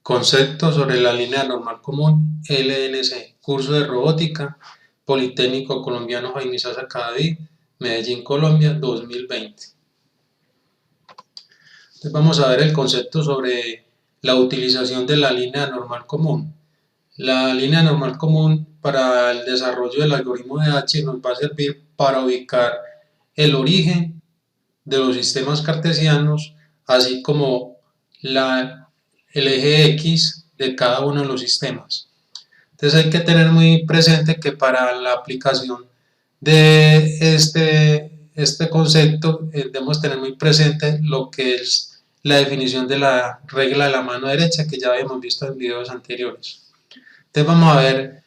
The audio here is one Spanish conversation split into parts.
Concepto sobre la línea normal común LNC, curso de robótica, Politécnico Colombiano Jaime Sasa Cadavid, Medellín, Colombia, 2020. Entonces vamos a ver el concepto sobre la utilización de la línea normal común. La línea normal común para el desarrollo del algoritmo de H nos va a servir para ubicar el origen de los sistemas cartesianos, así como el eje X de cada uno de los sistemas. Entonces hay que tener muy presente que para la aplicación de este concepto debemos tener muy presente lo que es la definición de la regla de la mano derecha que ya habíamos visto en videos anteriores. Entonces vamos a ver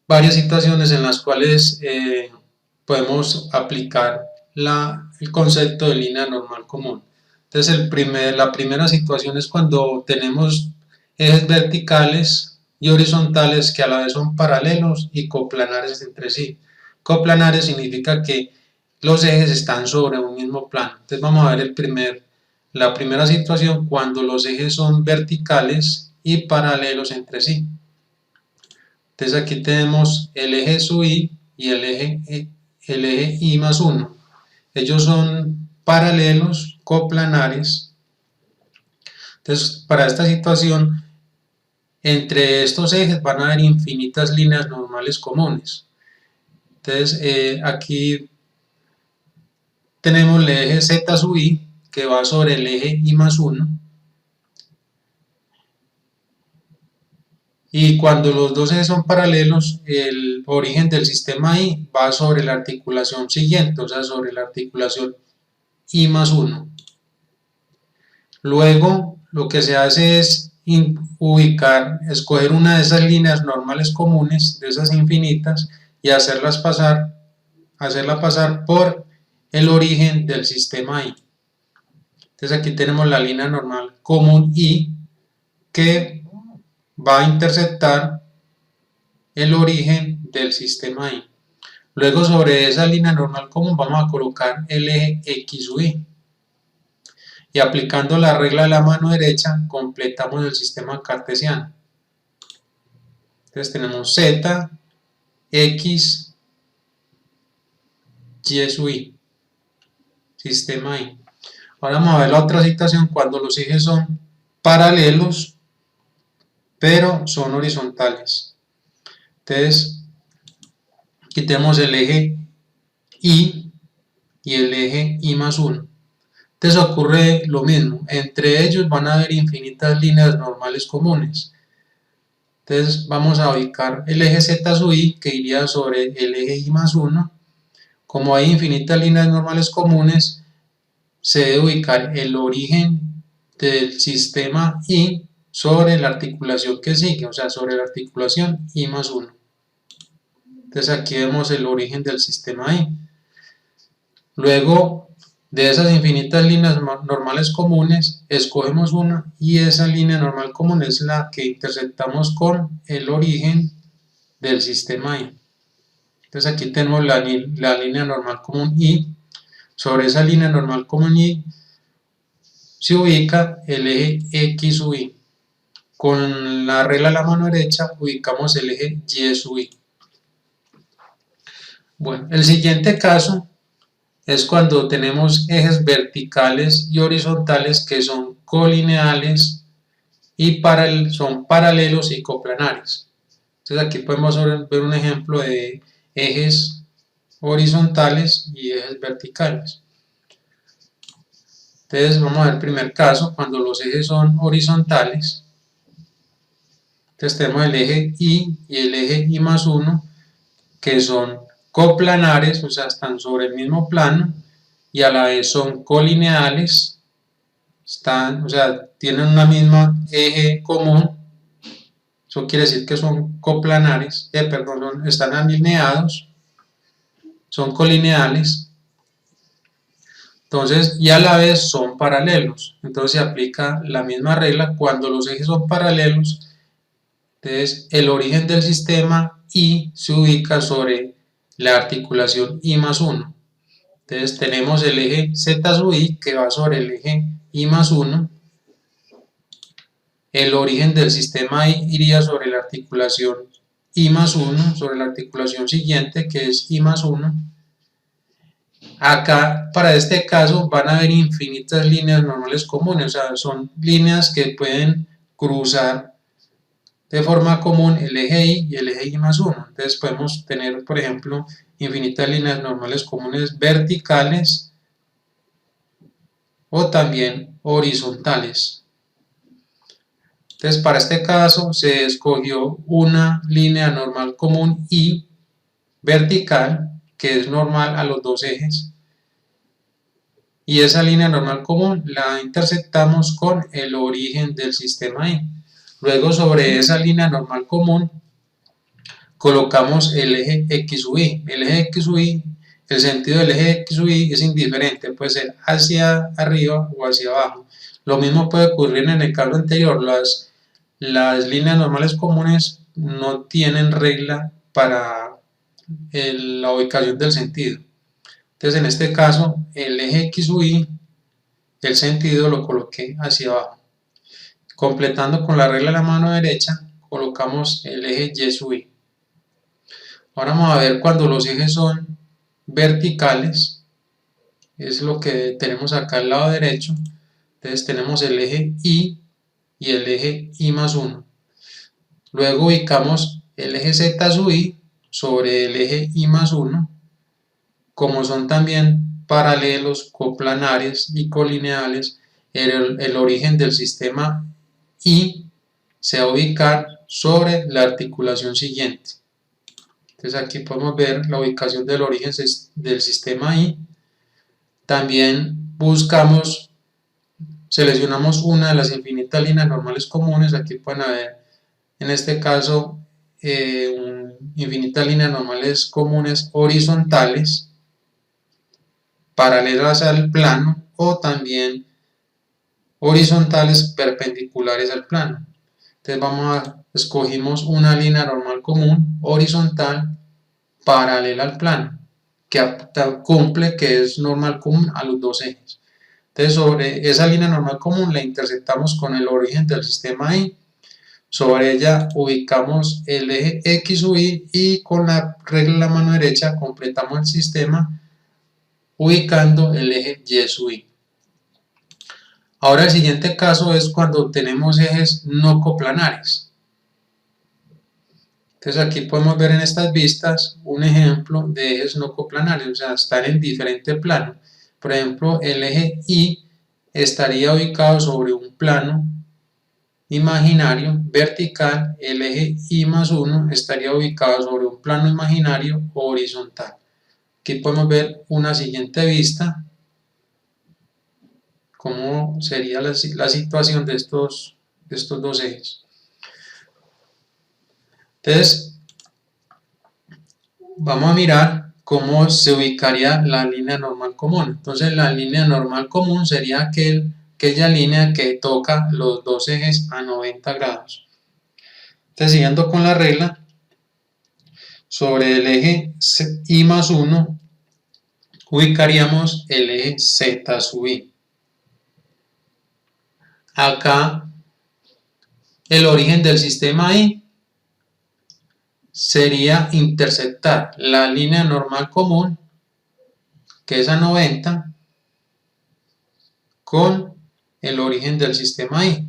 varias situaciones en las cuales podemos aplicar el concepto de línea normal común. Entonces la primera situación es cuando tenemos ejes verticales y horizontales que a la vez son paralelos y coplanares entre sí. Coplanares significa que los ejes están sobre un mismo plano. Entonces vamos a ver la primera situación cuando los ejes son verticales y paralelos entre sí. Entonces aquí tenemos el eje sub i y el eje i más 1. Ellos son paralelos, coplanares. Entonces para esta situación, entre estos ejes van a haber infinitas líneas normales comunes. Entonces aquí tenemos el eje z sub i que va sobre el eje i más 1. Y cuando los dos ejes son paralelos, el origen del sistema i va sobre la articulación siguiente, o sea, sobre la articulación i más 1. Luego, lo que se hace es escoger una de esas líneas normales comunes, de esas infinitas, y hacerla pasar por el origen del sistema i. Entonces aquí tenemos la línea normal común i, que va a interceptar el origen del sistema i. Luego sobre esa línea normal común vamos a colocar el eje x sub i. Y aplicando la regla de la mano derecha completamos el sistema cartesiano. Entonces tenemos z, x, y sub i, sistema i. Ahora vamos a ver la otra situación cuando los ejes son paralelos pero son horizontales. Entonces aquí tenemos el eje i y el eje i más 1. Entonces ocurre lo mismo, entre ellos van a haber infinitas líneas normales comunes. Entonces vamos a ubicar el eje z sub i que iría sobre el eje i más 1. Como hay infinitas líneas normales comunes, se debe ubicar el origen del sistema i sobre la articulación que sigue, o sea, sobre la articulación i más 1. Entonces aquí vemos el origen del sistema i. Luego de esas infinitas líneas normales comunes, escogemos una y esa línea normal común es la que interceptamos con el origen del sistema i. Entonces aquí tenemos la línea normal común i. Sobre esa línea normal común i se ubica el eje x sub i. Con la regla de la mano derecha ubicamos el eje y sub i. Bueno, el siguiente caso es cuando tenemos ejes verticales y horizontales que son colineales y son paralelos y coplanares. Entonces aquí podemos ver un ejemplo de ejes horizontales y ejes verticales. Entonces vamos a ver el primer caso, cuando los ejes son horizontales. Entonces tenemos el eje i y el eje i más 1 que son coplanares, o sea, están sobre el mismo plano y a la vez son colineales, o sea, tienen una misma eje común. Eso quiere decir que son coplanares, están alineados, son colineales. Entonces, y a la vez son paralelos. Entonces se aplica la misma regla cuando los ejes son paralelos. Entonces, el origen del sistema i se ubica sobre la articulación i más 1. Entonces tenemos el eje z sub i que va sobre el eje i más 1. el origen del sistema I iría sobre la articulación I más 1, sobre la articulación siguiente que es I más 1. Acá, para este caso, van a haber infinitas líneas normales comunes, o sea, son líneas que pueden cruzar de forma común el eje Y y el eje Y más 1. Entonces podemos tener, por ejemplo, infinitas líneas normales comunes verticales o también horizontales. Entonces, para este caso se escogió una línea normal común Y vertical, que es normal a los dos ejes, y esa línea normal común la intersectamos con el origen del sistema Y. Luego, sobre esa línea normal común colocamos el eje X u Y. El eje X u Y, el sentido del eje X u Y es indiferente, puede ser hacia arriba o hacia abajo. Lo mismo puede ocurrir en el caso anterior, las líneas normales comunes no tienen regla para la ubicación del sentido. Entonces, en este caso, el eje X u Y, el sentido lo coloqué hacia abajo. Completando con la regla de la mano derecha, colocamos el eje Y sub Y. Ahora vamos a ver cuando los ejes son verticales, es lo que tenemos acá al lado derecho. Entonces tenemos el eje Y y el eje Y más 1. Luego ubicamos el eje Z sub Y sobre el eje Y más 1. Como son también paralelos, coplanares y colineales, el origen del sistema Y se va a ubicar sobre la articulación siguiente. Entonces aquí podemos ver la ubicación del origen del sistema I. También seleccionamos una de las infinitas líneas normales comunes. Aquí pueden haber, en este caso, infinitas líneas normales comunes horizontales, paralelas al plano, o también horizontales perpendiculares al plano. Entonces escogimos una línea normal común horizontal paralela al plano, que cumple que es normal común a los dos ejes. Entonces, sobre esa línea normal común la intersectamos con el origen del sistema Y. Sobre ella ubicamos el eje X u Y y con la regla de la mano derecha completamos el sistema ubicando el eje Y sub Y. Ahora el siguiente caso es cuando tenemos ejes no coplanares. Entonces aquí podemos ver en estas vistas un ejemplo de ejes no coplanares, o sea, están en diferente plano. Por ejemplo, el eje Y estaría ubicado sobre un plano imaginario vertical, el eje Y más 1 estaría ubicado sobre un plano imaginario horizontal. Aquí podemos ver una siguiente vista, cómo sería la situación de estos dos ejes. Entonces, vamos a mirar cómo se ubicaría la línea normal común. Entonces, la línea normal común sería aquella línea que toca los dos ejes a 90 grados. Entonces, siguiendo con la regla, sobre el eje Y más 1, ubicaríamos el eje Z sub Y. Acá, el origen del sistema Y sería intersectar la línea normal común, que es a 90, con el origen del sistema Y.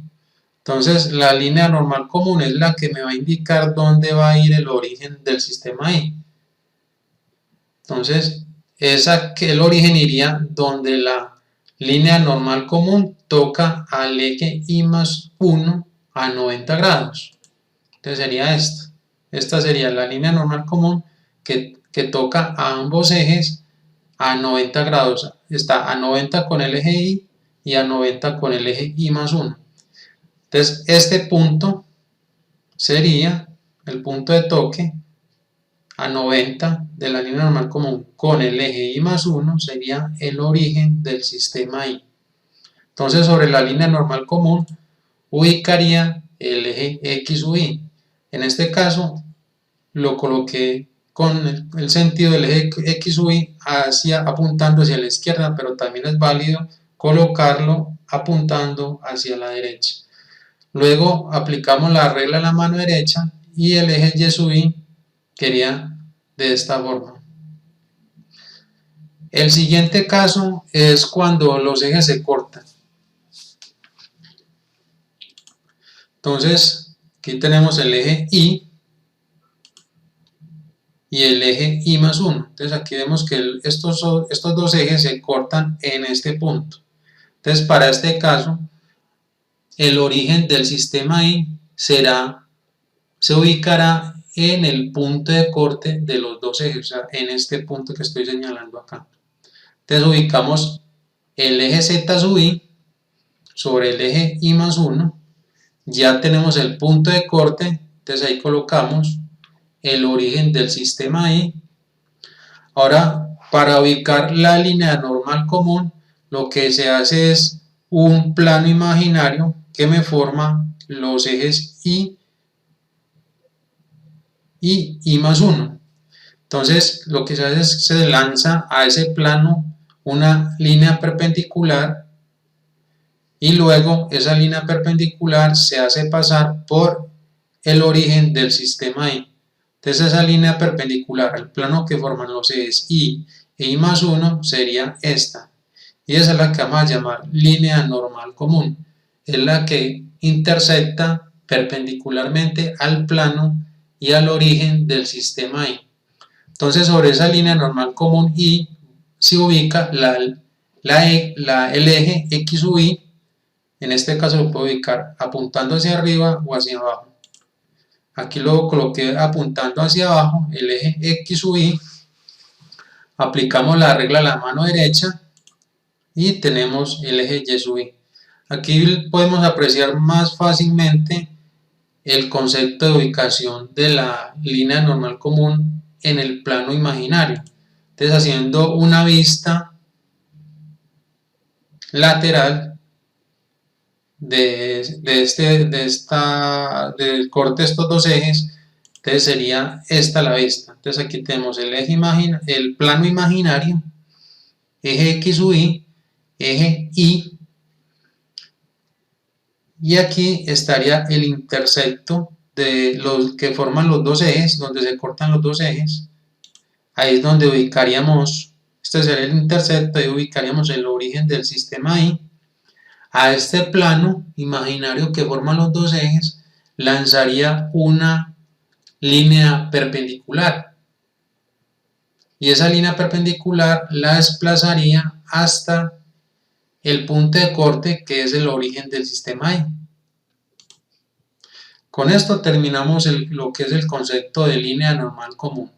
Entonces, la línea normal común es la que me va a indicar dónde va a ir el origen del sistema Y. Entonces, el origen iría donde la línea normal común toca al eje Y más 1 a 90 grados. Entonces sería esta. Esta sería la línea normal común que toca a ambos ejes a 90 grados. Está a 90 con el eje Y a 90 con el eje Y más 1. Entonces este punto sería el punto de toque a 90 de la línea normal común con el eje Y más 1 sería el origen del sistema Y. Entonces sobre la línea normal común ubicaría el eje X u Y. En este caso lo coloqué con el sentido del eje X u Y apuntando hacia la izquierda, pero también es válido colocarlo apuntando hacia la derecha. Luego aplicamos la regla a la mano derecha y el eje Y sub I quedaría de esta forma. El siguiente caso es cuando los ejes se cortan. Entonces, aquí tenemos el eje Y y el eje I más 1. Entonces aquí vemos que estos dos ejes se cortan en este punto. Entonces para este caso, el origen del sistema I se ubicará en el punto de corte de los dos ejes, o sea, en este punto que estoy señalando acá. Entonces ubicamos el eje Z sub I sobre el eje I más 1, ya tenemos el punto de corte, entonces ahí colocamos el origen del sistema I. Ahora, para ubicar la línea normal común, lo que se hace es un plano imaginario que me forma los ejes I y I más 1. Entonces, lo que se hace es que se lanza a ese plano una línea perpendicular y luego esa línea perpendicular se hace pasar por el origen del sistema I. Entonces esa línea perpendicular al plano que forman los ejes I e I más 1 sería esta. Y esa es la que vamos a llamar línea normal común. Es la que intersecta perpendicularmente al plano y al origen del sistema I. Entonces sobre esa línea normal común I se ubica el eje X sub I. En este caso lo puedo ubicar apuntando hacia arriba o hacia abajo. Aquí lo coloqué apuntando hacia abajo, el eje X sub I. Aplicamos la regla a la mano derecha y tenemos el eje Y sub I. Aquí podemos apreciar más fácilmente el concepto de ubicación de la línea normal común en el plano imaginario. Entonces, haciendo una vista lateral del corte de estos dos ejes, entonces sería esta la vista. Entonces aquí tenemos el plano imaginario, eje X sub I, eje Y, y aquí estaría el intersecto de los que forman los dos ejes, donde se cortan los dos ejes. Ahí es donde ubicaríamos, este sería el intersecto, y ubicaríamos el origen del sistema I. A este plano imaginario que forman los dos ejes lanzaría una línea perpendicular y esa línea perpendicular la desplazaría hasta el punto de corte que es el origen del sistema I. Con esto terminamos lo que es el concepto de línea normal común.